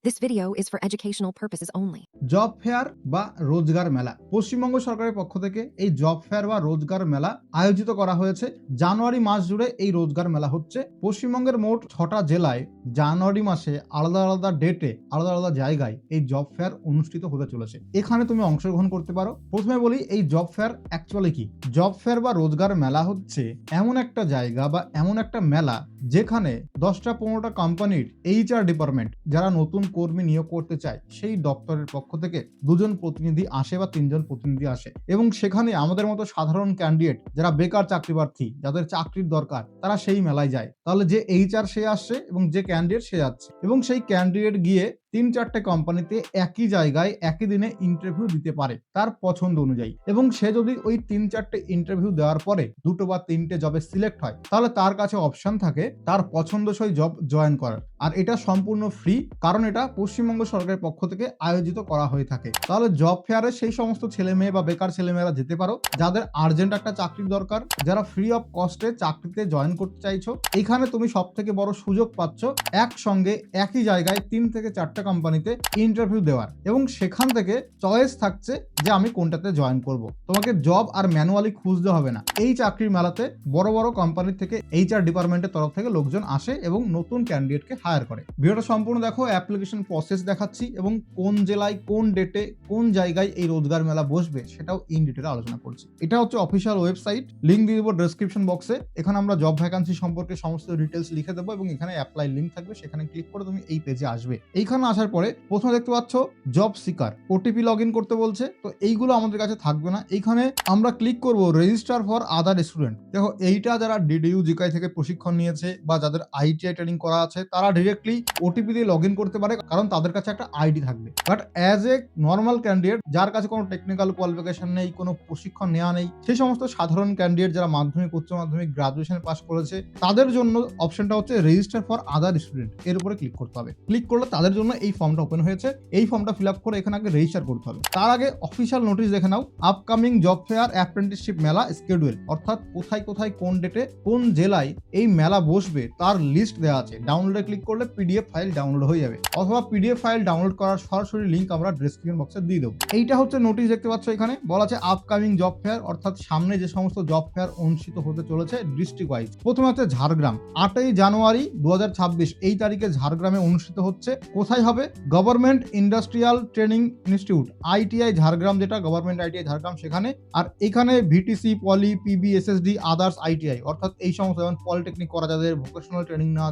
This video is for educational purposes only. Job fair বা রোজগার মেলা পশ্চিমবঙ্গ সরকারের পক্ষ থেকে এই জব ফেয়ার বা রোজগার মেলা আয়োজিত করা হয়েছে। জানুয়ারি মাস জুড়ে এই রোজগার মেলা হচ্ছে। পশ্চিমবঙ্গের মোট 6টা জেলায় জানুয়ারি মাসে আলাদা আলাদা ডেটে আলাদা আলাদা জায়গায় এই জব ফেয়ার অনুষ্ঠিত হতে চলেছে। এখানে তুমি অংশগ্রহণ করতে পারো। প্রথমে বলি এই জব ফেয়ার অ্যাকচুয়ালি কি। জব ফেয়ার বা রোজগার মেলা হচ্ছে এমন একটা জায়গা বা এমন একটা মেলা যেখানে 10টা-15টা কোম্পানির HR ডিপার্টমেন্ট যারা নতুন কর্মী নিয়োগ করতে চায় সেই দপ্তরের পক্ষ থেকে 2জন প্রতিনিধি আসে বা 3জন প্রতিনিধি আসে এবং সেখানে আমাদের মতো সাধারণ ক্যান্ডিডেট যারা বেকার চাকরি প্রার্থী যাদের চাকরির দরকার তারা সেই মেলায় যায়। তাহলে যে HR সে আসছে এবং যে ক্যান্ডিডেট সে যাচ্ছে এবং সেই ক্যান্ডিডেট গিয়ে 3-4টে কোম্পানিতে একই জায়গায় একই দিনে ইন্টারভিউ দিতে পারে তার পছন্দ অনুযায়ী এবং সে যদি ওই 3-4টে ইন্টারভিউ দেওয়ার পরে 2টো বা 3টে জবে সিলেক্ট হয় তাহলে তার কাছে অপশন থাকে তার পছন্দসই জব জয়েন করার। আর এটা সম্পূর্ণ ফ্রি, কারণ এটা পশ্চিমবঙ্গ সরকারের পক্ষ থেকে আয়োজিত করা হয়ে থাকে। তাহলে জব ফেয়ারে সেই সমস্ত ছেলে মেয়ে বা বেকার ছেলে মেয়েরা যেতে পারো যাদের আর্জেন্ট একটা চাকরির দরকার, যারা ফ্রি অফ কস্টে চাকরিতে জয়েন করতে চাইছো। এখানে তুমি সব থেকে বড় সুযোগ পাচ্ছ একসঙ্গে একই জায়গায় 3 থেকে 4টে কোম্পানিতে ইন্টারভিউ দেওয়ার এবং সেখান থেকে চয়েস থাকছে যে আমি কোনটাতে জয়েন করব। তোমাকে জব আর ম্যানুয়ালি খুঁজতে হবে না। এই চাকরির মেলাতে বড় বড় কোম্পানি থেকে HR ডিপার্টমেন্টের তরফ থেকে লোকজন আসে এবং নতুন ক্যান্ডিডেটকে হায়ার করে। ভিডিওটা সম্পূর্ণ দেখো, অ্যাপ্লিকেশন প্রসেস দেখাচ্ছি এবং কোন জেলায় কোন ডেটে কোন জায়গায় এই রোজগার মেলা বসবে সেটাও ইন ডিটেইলে আলোচনা করছি। এটা হচ্ছে অফিসিয়াল ওয়েবসাইট, লিংক দিয়ে দেবো ডেসক্রিপশন বক্সে। এখানে আমরা জব ভ্যাকান্সি সম্পর্কে সমস্ত ডিটেলস লিখে দেবো এবং এখানে অ্যাপ্লাই লিংক থাকবে, সেখানে ক্লিক করে তুমি এই পেজে আসবে। এইখানে আসার পরে প্রথমে দেখতে পাচ্ছ job seeker, OTP log in করতে বলছে। তো এইগুলো আমাদের কাছে থাকবে না। এইখানে আমরা ক্লিক করব রেজিস্টার ফর আদার স্টুডেন্ট। দেখো এইটা যারা DDU জিকাই থেকে প্রশিক্ষণ নিয়েছে বা যাদের ITI ট্রেনিং করা আছে তারা ডিরেক্টলি OTP দিয়ে লগ ইন করতে পারে, কারণ তাদের কাছে একটা আইডি থাকবে। But as a normal candidate যার কাছে কোনো টেকনিক্যাল কোয়ালিফিকেশন নেই, কোনো প্রশিক্ষণ নেওয়া নেই, সেই সমস্ত সাধারণ ক্যান্ডিডেট যারা মাধ্যমিক, উচ্চ মাধ্যমিক, গ্রাজুয়েশন পাস করেছে তাদের জন্য অপশনটা হচ্ছে রেজিস্টার ফর আদার স্টুডেন্ট। এর উপরে ক্লিক করতে হবে। ক্লিক করলে তাদের জন্য এই ফর্মটা ওপেন হয়েছে। এই ফর্মটা ফিল আপ করে এখানে আগে রেজিস্টার করতে হবে। তার আগে অফিসিয়াল নোটিশ দেখে নাও, আপকামিং জব ফেয়ার অ্যাপ্রেন্টিসশিপ মেলা স্কেডিউল, অর্থাৎ কোথায় কোথায় কোন ডেটে কোন জেলায় এই মেলা বসবে তার লিস্ট দেওয়া আছে। ডাউনলোডে ক্লিক করলে PDF ফাইল ডাউনলোড হয়ে যাবে, অথবা PDF ফাইল ডাউনলোড করার সরাসরি লিংক আমরা ডেসক্রিপশন বক্সে দিয়ে দেবো। এইটা হচ্ছে নোটিশ, দেখতে পাচ্ছ এখানে বলা আছে আপকামিং জব ফেয়ার, অর্থাৎ সামনে যে সমস্ত জব ফেয়ার অনুষ্ঠিত হতে চলেছে ডিস্ট্রিক্ট ওয়াইজ। প্রথমে হচ্ছে ঝাড়গ্রাম, 8ই জানুয়ারি 2026 এই তারিখে ঝাড়গ্রামে অনুষ্ঠিত হচ্ছে। কোথায় হবে? Government industrial training institute ITI Jhargram, যেটা গভর্নমেন্ট ITI ঝাড়গ্রাম সেখানে। আর এখানে VTC, পলি, PB, SSD, আদার্স ITI, অর্থাৎ এই সমস্ত যেমন পলিটেকনিক করা যাদের, ভোকেশনাল ট্রেনিং নেওয়া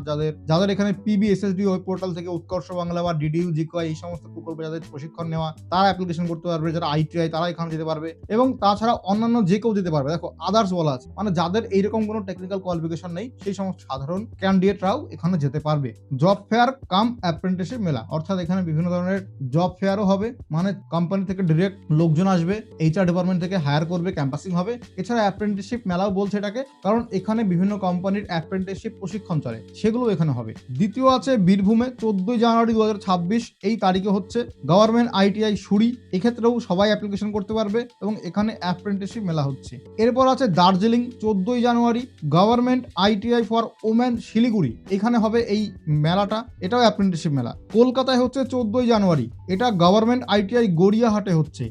যাদের এখানে PB, SSD ওয়েব পোর্টাল থেকে উৎকর্ষ বাংলা বা DDU জিকাই এই সমস্ত প্রকল্পে যাদের প্রশিক্ষণ নেওয়া তারা অ্যাপ্লিকেশন করতে পারবে। যারা ITI তারা এখানে যেতে পারবে এবং তাছাড়া অন্যান্য যে কেউ যেতে পারবে। দেখো আদার্স বলা আছে, মানে যাদের এইরকম কোনো টেকনিক্যাল কোয়ালিফিকেশন নেই সেই সমস্ত সাধারণ ক্যান্ডিডেটরাও এখানে যেতে পারবে। জব ফেয়ার কাম অ্যাপ্রেন্টিসশিপ মেলা, অর্থাৎ এখানে বিভিন্ন ধরনের জব ফেয়ারও হবে, মানে কোম্পানি থেকে ডিরেক্ট লোকজন আসবে, HR ডিপার্টমেন্ট থেকে হায়ার করবে, ক্যাম্পাসিং হবে। এছাড়া অ্যাপ্রেন্টিসশিপ মেলাও বলছে এটাকে, কারণ এখানে বিভিন্ন কোম্পানির অ্যাপ্রেন্টিসশিপ প্রশিক্ষণ চলে, সেগুলো এখানে হবে। দ্বিতীয় আছে বীরভূমে, 14ই জানুয়ারি 2026 এই তারিখে হচ্ছে গভর্নমেন্ট ITI সুরি। এক্ষেত্রেও সবাই অ্যাপ্লিকেশন করতে পারবে এবং এখানে অ্যাপ্রেন্টিসশিপ মেলা হচ্ছে। এরপর আছে দার্জিলিং, 14ই January government ITI for women Siliguri, এখানে হবে এই মেলাটা, এটাও অ্যাপ্রেন্টিসশিপ মেলা। কলকাতায় হচ্ছে 14ই জানুয়ারি, এটা গভর্নমেন্ট ITI গড়িয়াহাটে হচ্ছে।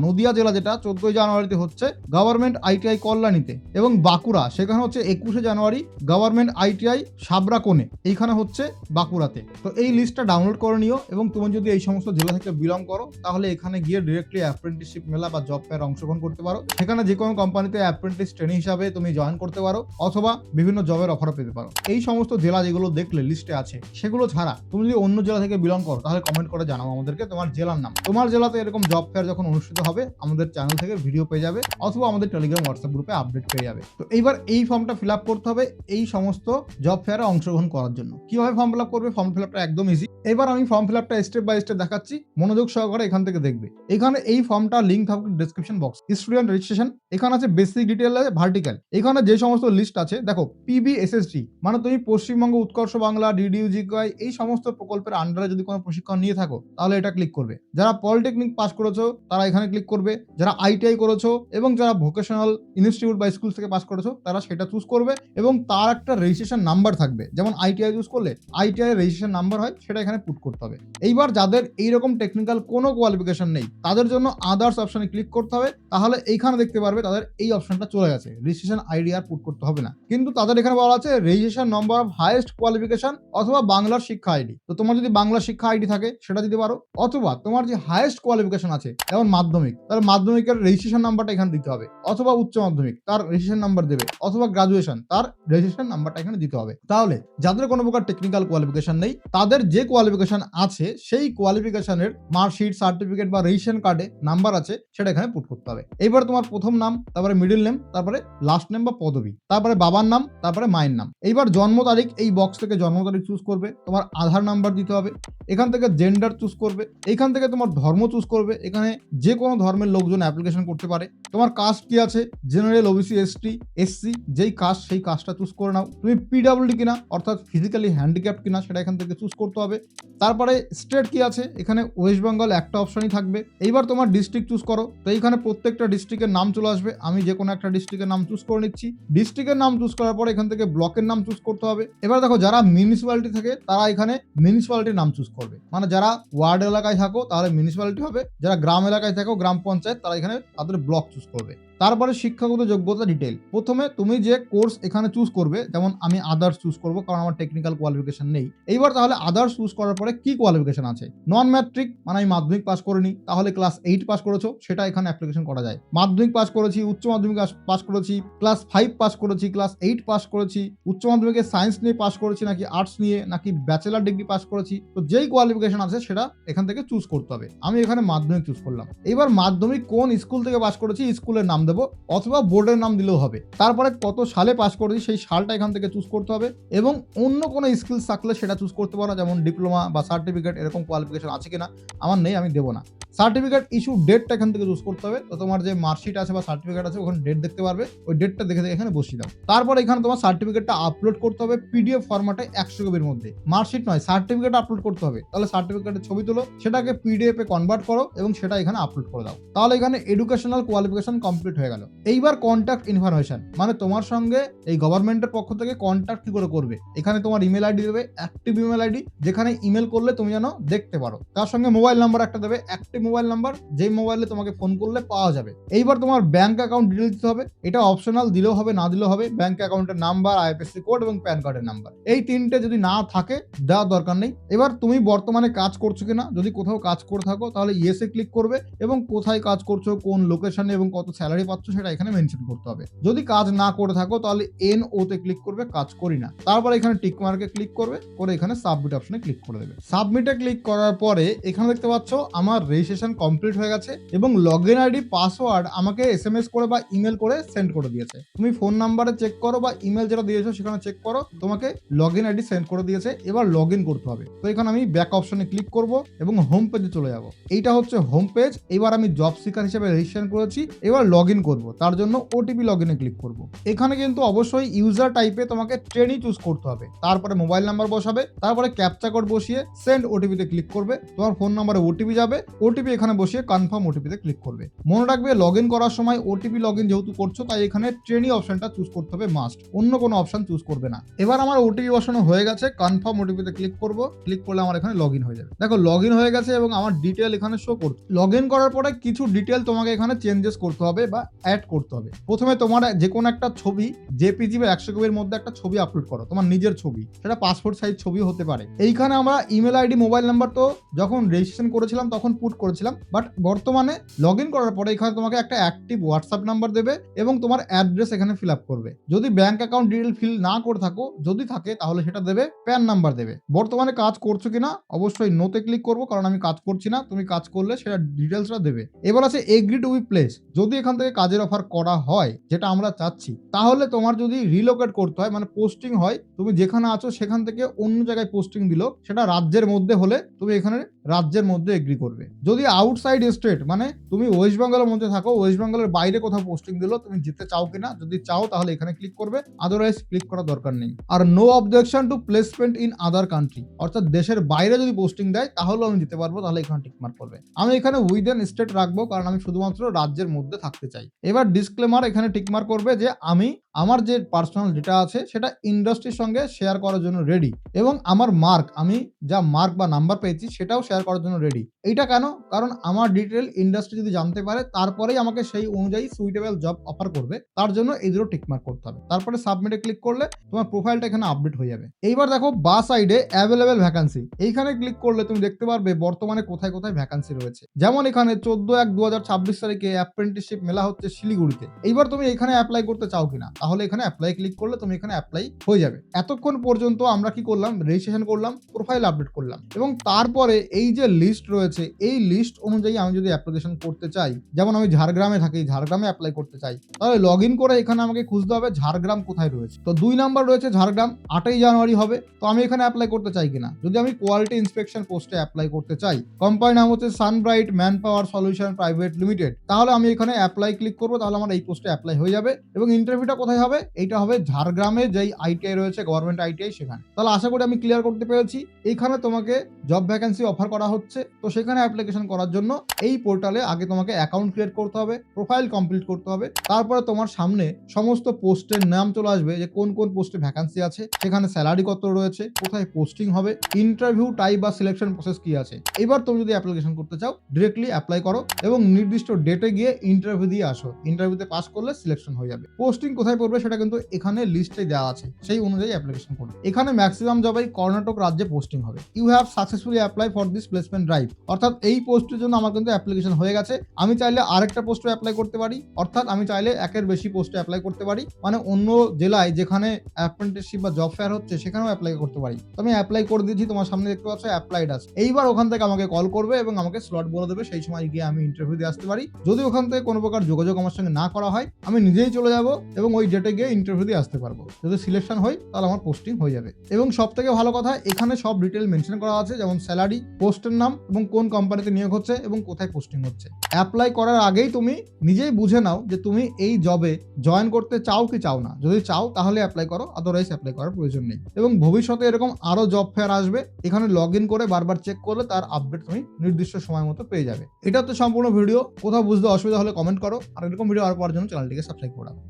নদিয়া জেলা যেটা 14ই জানুয়ারিতে হচ্ছে গভর্নমেন্ট ITI কল্যাণীতে। এবং বাঁকুড়া সেখানে হচ্ছে 21শে জানুয়ারি গভর্নমেন্ট ITI সাবরাকোনে, এইখানে হচ্ছে বাঁকুড়াতে। তো এই লিস্টটা ডাউনলোড করে নিও এবং তুমি যদি এই সমস্ত জেলা থেকে বিলং করো তাহলে এখানে গিয়ে ডিরেক্টলি অ্যাপ্রেন্টিসশিপ মেলা বা জব ফেয়ার অংশগ্রহণ করতে পারো। সেখানে যে কোনো কোম্পানিতে অ্যাপ্রেন্টিস ট্রেনিং হিসাবে তুমি জয়েন করতে পারো অথবা বিভিন্ন জবের অফারও পেতে পারো। এই সমস্ত জেলা যেগুলো দেখলে লিস্টে আছে সেগুলো ছাড়া তুমি যদি অন্য জেলা থেকে বিলং করো তাহলে কমেন্ট করে জানাও আমাদেরকে তোমার জেলার নাম। তোমার জেলাতে এরকম জব ফেয়ার যখন অনুষ্ঠিত হবে আমাদের চ্যানেল থেকে ভিডিও পেয়ে যাবে অথবা আমাদের টেলিগ্রাম হোয়াটসঅ্যাপ গ্রুপে আপডেট পেয়ে যাবে। তো এইবার এই ফর্মটা ফিল আপ করতে হবে এই সমস্ত জব ফেয়ারে অংশগ্রহণ করার জন্য। কিভাবে ফর্ম ফিল আপ করবে? ফর্ম ফিল আপটা একদম ইজি। এবার আমি ফর্ম ফিল আপটা স্টেপ বাই স্টেপ দেখাচ্ছি, মনোযোগ সহকারে এখান থেকে দেখবে। এখানে এই ফর্মটা লিংক থাকবে ডেসক্রিপশন বক্স। স্টুডেন্ট রেজিস্ট্রেশন, এখানে আছে বেসিক ডিটেইল আছে, ভার্টিক্যাল। এখানে যে সমস্ত লিস্ট আছে দেখো PB, SSD মানে তুমি পশ্চিমবঙ্গ উৎকর্ষ বাংলা, DDU জিকাই এই সমস্ত প্রকল্পের আন্ডারে যদি কোনো প্রশিক্ষণ নিয়ে থাকো তাহলে এটা ক্লিক করবে। যারা পলিটেকনিক পাস করেছো তারা এখানে ক্লিক করবে, যারা আইটিআই করেছো এবং যারা ভোকেশনাল ইনস্টিটিউট বা স্কুল থেকে পাস করেছো তারা সেটা চুজ করবে এবং তার একটা রেজিস্ট্রেশন নাম্বার থাকবে। যেমন আইটিআই চুজ করলে আইটিআই রেজিস্ট্রেশন নাম্বার হয়, সেটা এখানে পুট করতে হবে। এইবার যাদের এইরকম টেকনিক্যাল কোনো কোয়ালিফিকেশন নেই তাদের জন্য আদার্স অপশনে ক্লিক করতে হবে। তাহলে এইখানে দেখতে পারবে তাদের এই অপশনটা চলে গেছে, রেজিস্ট্রেশন আইডি আর পুট করতে হবে না। কিন্তু তাদের এখানে বলা আছে registration number of highest qualification অথবা বাংলার শিক্ষা আইডি। তো তোমার যদি বাংলা শিক্ষা আইডি থাকে সেটা দিতে পারো, অথবা তোমার যে হাইয়েস্ট কোয়ালিফিকেশন আছে যেমন মাধ্যমিক, তাহলে মাধ্যমিকের রেজিস্ট্রেশন নাম্বারটা এখানে দিতে হবে, অথবা উচ্চ মাধ্যমিক তার রেজিস্ট্রেশন নাম্বার দেবে, অথবা গ্রাজুয়েশন তার রেজিস্ট্রেশন নাম্বারটা এখানে দিতে হবে। তাহলে যাদের কোনো প্রকার টেকনিক্যাল কোয়ালিফিকেশন নেই তাদের যে কোয়ালিফিকেশন আছে সেই কোয়ালিফিকেশনের মার্কশিট, সার্টিফিকেট বা রেজিস্ট্রেশন কার্ডে নাম্বার আছে সেটা এখানে পুট করতে হবে। এইবার তোমার প্রথম নাম, তারপরে মিডল নেম, তারপরে লাস্ট নেম বা পদবি, তারপরে বাবার নাম, তারপরে মায়ের নাম। এইবার জন্ম তারিখ, এই বক্স থেকে জন্ম তারিখ চুজ করবে, তোমার আধার নাম্বার দিতে হবে, এখান থেকে জেন্ডার চুজ করবে, এখান থেকে তোমার ধর্ম চুজ করবে, এখানে যে কোনো ধর্মের লোকজন অ্যাপ্লিকেশন করতে পারে। তোমার কাস্ট কি আছে, জেনারেল, ওবিসি, এসটি, এসসি, যেই কাস্ট সেই কাস্টটা চুজ করে নাও। তুমি পিডব্লিউডি কিনা অর্থাৎ ফিজিক্যালি হ্যান্ডিক্যাপ্ট কিনা সেটা এখান থেকে চুজ করতে হবে। তারপরে স্টেট কি আছে, এখানে ওয়েস্ট বেঙ্গল একটা অপশনই থাকবে। এইবার তোমার ডিস্ট্রিক্ট চুজ করো, তো এইখানে প্রত্যেকটা ডিস্ট্রিক্টের নাম চলে আসবে। আমি যে কোনো একটা ডিস্ট্রিক্টের নাম চুজ করে নিচ্ছি। ডিস্ট্রিক্টের নাম চুজ করার পর এখান থেকে ব্লকের নাম চুজ করতে হবে। এবার দেখো যারা মিউনিসিপ্যালিটি থাকে তারা এখানে মিউনিসিপ্যালিটির নাম চুজ করবে, মানে যারা ওয়ার্ড এলাকায় থাকো তাহলে মিউনিসিপ্যালিটি হবে, যারা গ্রাম এলাকায় থাকো গ্রাম পঞ্চায়েত তারা এখানে তাদের ব্লক চুজ করবে। তারপরে শিক্ষাগত যোগ্যতা ডিটেল, প্রথমে তুমি যে কোর্স এখানে চুজ করবে, যেমন আমি আদার্স চুজ করবো কারণ আমার টেকনিক্যাল কোয়ালিফিকেশন নেই। এইবার তাহলে আদার্স চুজ করার পরে কি কোয়ালিফিকেশন আছে, নন ম্যাট্রিক মানে আমি মাধ্যমিক পাস করিনি, তাহলে ক্লাস 8 পাস করেছো সেটা এখানে অ্যাপ্লিকেশন করা যায়। মাধ্যমিক পাস করেছি, উচ্চ মাধ্যমিক পাস করেছি, ক্লাস 5 পাস করেছি, ক্লাস 8 পাস করেছি, উচ্চ মাধ্যমিকে সায়েন্স নিয়ে পাস করেছি নাকি আর্টস নিয়ে নাকি ব্যাচেলার ডিগ্রি পাস করেছি, তো যেই কোয়ালিফিকেশন আছে সেটা এখান থেকে চুজ করতে হবে। আমি এখানে মাধ্যমিক চুজ করলাম। এবার মাধ্যমিক কোন স্কুল থেকে পাস করেছি স্কুলের নাম দেবো, অথবা বোর্ডের নাম দিলেও হবে। তারপরে কত সালে পাস করেছি সেই সালটা এখান থেকে চুজ করতে হবে, এবং অন্য কোনো স্কিলস থাকলে সেটা চুজ করতে পারো, যেমন ডিপ্লোমা বা সার্টিফিকেট এরকম কোয়ালিফিকেশন আছে কিনা। আমার নেই, আমি দেবো না। সার্টিফিকেট ইস্যু ডেটটা এখান থেকে চুজ করতে হবে, তো তোমার যে মার্কশিট আছে বা সার্টিফিকেট আছে ওখানে ডেট দেখতে পারবে, ওই ডেটটা দেখে এখানে বসিয়ে দাও। তারপর এখানে তোমার সার্টিফিকেটটা আপলোড করতে হবে পিডিএফ ফরম্যাটে 100 কপির মধ্যে। মার্কশিট নয়, সার্টিফিকেট আপলোড করতে হবে। তাহলে সার্টিফিকেটের ছবি তুলো, সেটাকে পিডিএফ এ কনভার্ট করো এবং সেটা এখানে আপলোড করে দাও। তাহলে এখানে এডুকেশনাল কোয়ালিফিকেশন কমপ্লিট হয়ে গেল। এইবার কন্ট্যাক্ট ইনফরমেশন, মানে তোমার সঙ্গে এই গভর্নমেন্টের পক্ষ থেকে কন্ট্যাক্ট কি করে করবে, এখানে তোমার ইমেল আইডি দেবে, অ্যাক্টিভ ইমেল আইডি, যেখানে ইমেল করলে তুমি যেন দেখতে পারো। তার সঙ্গে মোবাইল নাম্বার একটা দেবে, অ্যাক্টিভ মোবাইল নাম্বার, যেই মোবাইলে তোমাকে ফোন করলে পাওয়া যাবে। এইবার তোমার ব্যাংক অ্যাকাউন্ট ডিটেইলস দিতে হবে, এটা অপশনাল, দিলেও হবে না দিলেও হবে। ব্যাংক অ্যাকাউন্টের নাম্বার, আইএফএসসি কোড এবং প্যান কার্ডের নাম্বার, এই তিনটে যদি না থাকে দেওয়ার দরকার নেই। এবার তুমি বর্তমানে কাজ করছো কিনা, যদি কোথাও কাজ করে থাকো তাহলে ইয়েসে ক্লিক করবে, এবং কোথায় কাজ করছো, কোন লোকেশনে এবং কত স্যালারি পাচ্ছ সেটা এখানে মেনশন করতে হবে। যদি কাজ না করে থাকো তাহলে NO তে ক্লিক করবে, কাজ করি না। তারপর এখানে টিক মার্কে ক্লিক করবে, করে এখানে সাবমিট অপশনে ক্লিক করে দেবে। সাবমিটে ক্লিক করার পরে এখানে দেখতে পাচ্ছ আমার রেজিস্ট্রেশন কমপ্লিট হয়ে গেছে, এবং লগইন আইডি পাসওয়ার্ড আমাকে SMS করে বা ইমেল করে সেন্ড করে দিয়েছে। তুমি ফোন নাম্বারে চেক করো বা ইমেল যেটা দিয়েছো সেখানে চেক করো, তোমাকে লগইন আইডি সেন্ড করে দিয়েছে। এবার লগইন করতে হবে, তো এখানে আমি ব্যাক অপশনে ক্লিক করব এবং হোম পেজে চলে যাব। এইটা হচ্ছে হোম পেজ। এবার আমি জব সিকার হিসেবে রেজিস্ট্রেশন করেছি, এবার লগইন করব, তার জন্য ওটিপি লগইনে ক্লিক করব। এখানে কিন্তু অবশ্যই ইউজার টাইপে তোমাকে ট্রেনই চুজ করতে হবে, তারপরে মোবাইল নাম্বার বসাবে, তারপরে ক্যাপচা কোড বসিয়ে সেন্ড ওটিপিতে ক্লিক করবে। তোমার ফোন নাম্বারে ওটিপি যাবে, ওটিপি এখানে বসিয়ে কনফার্ম ওটিপিতে ক্লিক করবে। মনে রাখবে লগইন করার সময় ওটিপি লগইন যেহেতু করছো তাই এখানে ট্রেনই অপশনটা চুজ করতে হবে মাস্ট, অন্য কোনো অপশন চুজ করবে না। এবার আমার ওটিপি বসানো হয়ে গেছে, কনফার্ম ওটিপিতে ক্লিক করব, ক্লিক করলে আমার এখানে লগইন হয়ে যাবে। দেখো লগইন হয়ে গেছে এবং আমার ডিটেল এখানে শো করছে। লগইন করার পরে কিছু ডিটেল তোমাকে এখানে চেঞ্জেস করতে হবে বা অ্যাড করতে হবে। প্রথমে তোমার যে কোনো একটা ছবি, জেপিজি বা 100 কপির মধ্যে একটা ছবি আপলোড করো, তোমার নিজের ছবি, সেটা পাসপোর্ট সাইজ ছবি হতে পারে। এইখানে আমরা ইমেল আইডি, মোবাইল নাম্বার তো যখন রেজিস্ট্রেশন করেছিলাম তখন পুট করেছিলাম, বাট বর্তমানে লগইন করার পরে এখানে তোমাকে একটা অ্যাক্টিভ হোয়াটসঅ্যাপ নাম্বার দেবে এবং তোমার অ্যাড্রেস এখানে ফিল আপ করবে। যদি ব্যাংক অ্যাকাউন্ট ডিটেল ফিল না করে থাকো, যদি থাকে তাহলে সেটা দেবে, প্যান নাম্বার দেবে। বর্তমানে কাজ করছো কিনা অবশ্যই নোতে ক্লিক করবো, কারণ আমি কাজ করছি না, তুমি কাজ করলে সেটা ডিটেলসটা দেবে। এবার আছে এগ্রি টু বি প্লেস, যদি এখান থেকে কাজের অফার করা হয় যেটা আমরা চাচ্ছি, তাহলে তোমার যদি রিলোকেট করতে হয় মানে পোস্টিং হয়, তুমি যেখানে আছো সেখান থেকে অন্য জায়গায় পোস্টিং দিল, সেটা রাজ্যের মধ্যে হলে তুমি এখানে রাজ্যের মধ্যে এগ্রি করবে। যদি আউটসাইড স্টেট মানে তুমি ওয়েস্ট বেঙ্গলের মধ্যে থাকো, ওয়েস্ট বেঙ্গলের বাইরে কোথাও পোস্টিং দিলো, তুমি যেতে চাও কিনা, যদি চাও তাহলে এখানে ক্লিক করবে, আদারওয়াইজ ক্লিক করার দরকার নেই। আর no objection to placement in other country, অর্থাৎ দেশের বাইরে যদি পোস্টিং দেয় তাহলেও আমি দিতে পারবো, তাহলে এখানে টিক মার্ক করবে। আমি এখানে উইদিন স্টেট রাখবো কারণ আমি শুধুমাত্র রাজ্যের মধ্যে থাকতে চাই। এবার ডিসক্লেমার এখানে টিক মার্ক করবে যে আমি আমার যে পার্সোনাল ডেটা আছে সেটা ইন্ডাস্ট্রির সঙ্গে শেয়ার করার জন্য রেডি, এবং আমার মার্ক, আমি যা মার্ক বা নাম্বার পেয়েছি সেটাও শেয়ার করার জন্য রেডি। এইটা কেন? কারণ আমার ডিটেল ইন্ডাস্ট্রি যদি জানতে পারে তারপরেই আমাকে সেই অনুযায়ী সুইটেবল জব অফার করবে, তার জন্য এই দুটো টিক মার্ক করতে হবে। তারপরে সাবমিটে ক্লিক করলে তোমার প্রোফাইলটা এখানে আপডেট হয়ে যাবে। এইবার দেখো বা সাইডে অ্যাভেলেবেল ভ্যাকান্সি, এইখানে ক্লিক করলে তুমি দেখতে পারবে বর্তমানে কোথায় কোথায় ভ্যাকান্সি রয়েছে। যেমন এখানে 14/1/2026 তারিখে অ্যাপ্রেন্টিসশিপ মেলা হচ্ছে শিলিগুড়িতে। এইবার তুমি এখানে অ্যাপ্লাই করতে চাও কিনা, তাহলে এখানে অ্যাপ্লাই ক্লিক করলে তুমি এখানে অ্যাপ্লাই হয়ে যাবে। এতক্ষণ পর্যন্ত আমরা কি করলাম, রেজিস্ট্রেশন করলাম, প্রোফাইল আপডেট করলাম, এবং তারপরে এই যে লিস্ট রয়েছে এই লিস্ট অনুযায়ী আমি যদি অ্যাপ্লিকেশন করতে চাই, যেমন আমি ঝাড়গ্রামে থাকি, ঝাড়গ্রামে অ্যাপ্লাই করতে চাই, তাহলে লগ ইন করে এখানে আমাকে খুঁজতে হবে ঝাড়গ্রাম কোথায় রয়েছে। তো 2 নাম্বার রয়েছে ঝাড়গ্রাম, 8ই জানুয়ারি হবে। তো আমি এখানে অ্যাপ্লাই করতে চাই কিনা, যদি আমি কোয়ালিটি ইন্সপেকশন পোস্টে অ্যাপ্লাই করতে চাই, কোম্পানি নাম হচ্ছে Sunbright man power solution private limited, তাহলে আমি এখানে অ্যাপ্লাই ক্লিক করবো, তাহলে আমার এই পোস্টে অ্যাপ্লাই হয়ে যাবে। এবং ইন্টারভিউটা কোথায় হবে, এইটা হবে ঝাড়গ্রামে যেই আইটিআই রয়েছে, গভর্নমেন্ট আইটিআই, সেখানে। তাহলে আশা করি আমি ক্লিয়ার করতে পেরেছি। এইখানে তোমাকে জব ভ্যাকেন্সি অফার করা হচ্ছে, তো সেখানে অ্যাপ্লিকেশন করার জন্য এই পোর্টালে আগে তোমাকে অ্যাকাউন্ট ক্রিয়েট করতে হবে, প্রোফাইল কমপ্লিট করতে হবে, তারপরে তোমার সামনে সমস্ত পোস্টের নাম চলে আসবে যে কোন কোন পোস্টে ভ্যাকেন্সি আছে, সেখানে স্যালারি কত রয়েছে, কোথায় পোস্টিং হবে, ইন্টারভিউ টাইপ বা সিলেকশন প্রসেস কি আছে। এবার তুমি যদি অ্যাপ্লিকেশন করতে চাও ডিরেক্টলি অ্যাপ্লাই করো এবং নির্দিষ্ট ডেটে গিয়ে ইন্টারভিউ দিয়ে আসো। ইন্টারভিউতে পাস করলে সিলেকশন হয়ে যাবে। পোস্টিং কোথায় পড়বে সেটা কিন্তু এখানে লিস্টে দেওয়া আছে, সেই অনুযায়ী অ্যাপ্লিকেশন করবে। এখানে ম্যাক্সিমাম জবাই কর্ণাটক রাজ্যে পোস্টিং হবে। You have successfully apply for this placement drive, অর্থাৎ এই পোস্টের জন্য আমার কিন্তু অ্যাপ্লিকেশন হয়ে গেছে। আমি চাইলে আরেকটা পোস্টে অ্যাপ্লাই করতে পারি, অর্থাৎ আমি চাইলে একের বেশি পোস্টে অ্যাপ্লাই করতে পারি, মানে অন্য জেলায় যেখানে অ্যাপ্রেন্টিসশিপ বা জব ফেয়ার হচ্ছে সেখানেও অ্যাপ্লাই করতে পারি। তো আমি অ্যাপ্লাই করে দিয়েছি, তোমার সামনে দেখতে পাচ্ছ অ্যাপ্লাইড আছে। এইবার ওখান থেকে আমাকে কল করবে এবং আমাকে স্লট বলে দেবে, সেই সময় গিয়ে আমি ইন্টারভিউ দিয়ে আসতে পারি। যদি ওখান থেকে কোনো প্রকার যোগাযোগ আমার সঙ্গে না করা হয়, আমি নিজেই চলে যাব এবং ওই ডেটে গিয়ে ইন্টারভিউ দিয়ে আসতে পারবো। যদি সিলেকশন হয় তাহলে আমার পোস্টিং হয়ে যাবে। এবং সব থেকে ভালো কথা, এখানে সব ডিটেল মেনশন করা আছে, যেমন স্যালারি, পোস্টের নাম এবং কোন কোম্পানিতে নিয়োগ হচ্ছে এবং কোথায় পোস্টিং হচ্ছে। অ্যাপ্লাই করার আগেই তুমি নিজেই বুঝে নাও যে তুমি এই জবে জয়েন করতে চাও কি চাও না। যদি চাও তাহলে অ্যাপ্লাই করো, আদারওয়াইজ অ্যাপ্লাই করার প্রয়োজন নেই। এবং ভবিষ্যতে এরকম আরো জব ফেয়ার আসবে, এখানে লগ ইন করে বারবার চেক করলে তার আপডেট তুমি নির্দিষ্ট সময় মতো পেয়ে যাবে। এটা তো সম্পূর্ণ ভিডিও, কোথাও বুঝতে অসুবিধা হলে কমেন্ট করো, আর এরকম ভিডিও আর পাওয়ার জন্য চ্যানেলটিকে সাবস্ক্রাইব করে রাখো।